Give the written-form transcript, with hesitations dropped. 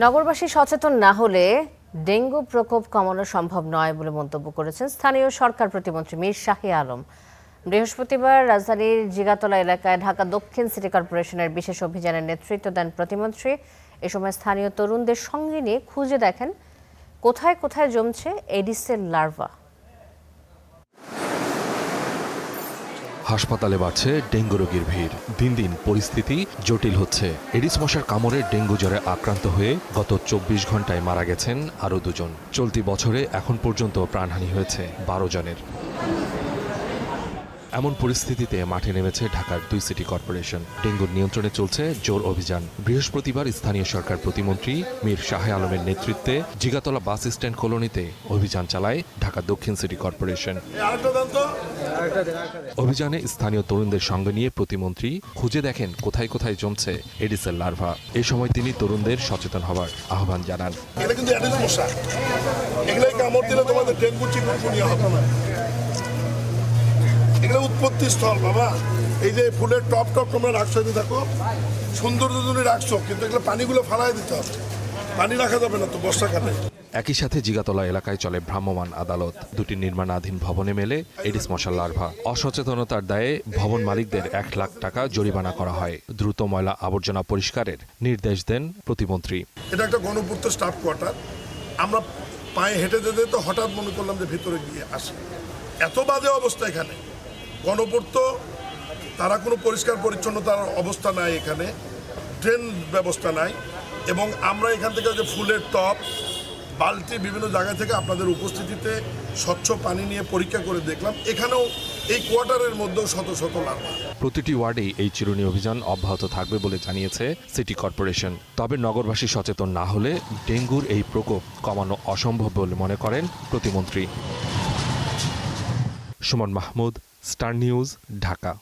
নগরবাসী সচেতন না হলে ডেঙ্গু প্রকোপ কমানো সম্ভব নয় বলে মন্তব্য করেছেন স্থানীয় সরকার প্রতিমন্ত্রী মীর শাহী আলম। বৃহস্পতিবার রাজধানীর জিগাতলা এলাকায় ঢাকা দক্ষিণ সিটি কর্পোরেশনের বিশেষ অভিযানের নেতৃত্ব দেন প্রতিমন্ত্রী। এ সময় স্থানীয় তরুণদের সঙ্গে নিয়ে খুঁজে দেখেন কোথায় কোথায় জমছে এডিসের লার্ভা। হাসপাতালে বাড়ছে ডেঙ্গু রোগীর ভিড়। দিন দিন পরিস্থিতি জটিল হচ্ছে। এডিস মশার কামড়ে ডেঙ্গু জ্বরে আক্রান্ত হয়ে গত ২৪ ঘন্টায় মারা গেছেন আরও ২ জন। চলতি বছরে এখন পর্যন্ত প্রাণহানি হয়েছে ১২ জনের। এমন পরিস্থিতিতে মাঠে নেমেছে ঢাকার ২ সিটি কর্পোরেশন। ডেঙ্গুর নিয়ন্ত্রণে চলছে জোর অভিযান। বৃহস্পতিবার স্থানীয় সরকার প্রতিমন্ত্রী মীর শাহে আলমের নেতৃত্বে জিগাতলা বাস স্ট্যান্ড কলোনিতে অভিযান চালায় ঢাকা দক্ষিণ সিটি কর্পোরেশন। অভিযানে স্থানীয় তরুণদের সঙ্গে নিয়ে প্রতিমন্ত্রী খুঁজে দেখেন কোথায় কোথায় জমছে এডিসের লার্ভা। এ সময় তিনি তরুণদের সচেতন হবার আহ্বান জানান। এটা কিন্তু এডিস মশা, এগুলাই কামড় দিলে তোমাদের ডেঙ্গু চিকুনগুনিয়া হবে না। এগুলো উৎপত্তি স্থল বাবা। এই যে ফুলের টপ তোমরা রাখছো, দেখো সৌন্দর্য জন্য রাখছো, কিন্তু এগুলো পানিগুলো ফালাই দিতে হবে। পানি রাখা যাবে না তো বর্ষাকালে। একই সাথে জিগাতলা এলাকায় চলে ভ্রাম্যমাণ আদালত। দুটি নির্মাণাধীন ভবনে মেলে এডিস মশার লার্ভা। অসচেতনতার দায়ে ভবন মালিকদের ১ লাখ টাকা জরিমানা করা হয়। দ্রুত ময়লা আবর্জনা পরিষ্কারের নির্দেশ দেন প্রতিমন্ত্রী। এটা একটা গণপূর্ত স্টাফ কোয়ার্টার। আমরা পায়ে হেঁটে যেতে তো হঠাৎ মনে করলাম যে ভিতরে গিয়ে আসি। এত বাজে অবস্থা এখানে। গণপূর্ত তারা কোনো পরিষ্কার পরিচ্ছন্নতার অবস্থা নাই, এখানে ড্রেন ব্যবস্থা নাই। এবং আমরা এখান থেকে যে ফুলের টব বালতি বিভিন্ন জায়গা থেকে আপনাদের উপস্থিতিতে স্বচ্ছ পানি নিয়ে পরীক্ষা করে দেখলাম, এখানেও এই কোয়ার্টারের মধ্যেও শত শত লার্ভা। প্রতিটি ওয়ার্ডেই এই চিরুনি অভিযান অব্যাহত থাকবে বলে জানিয়েছে সিটি কর্পোরেশন। তবে নগরবাসী সচেতন না হলে ডেঙ্গুর এই প্রকোপ কমানো অসম্ভব বলে মনে করেন প্রতিমন্ত্রী। Suman Mahmud, star news, Dhaka.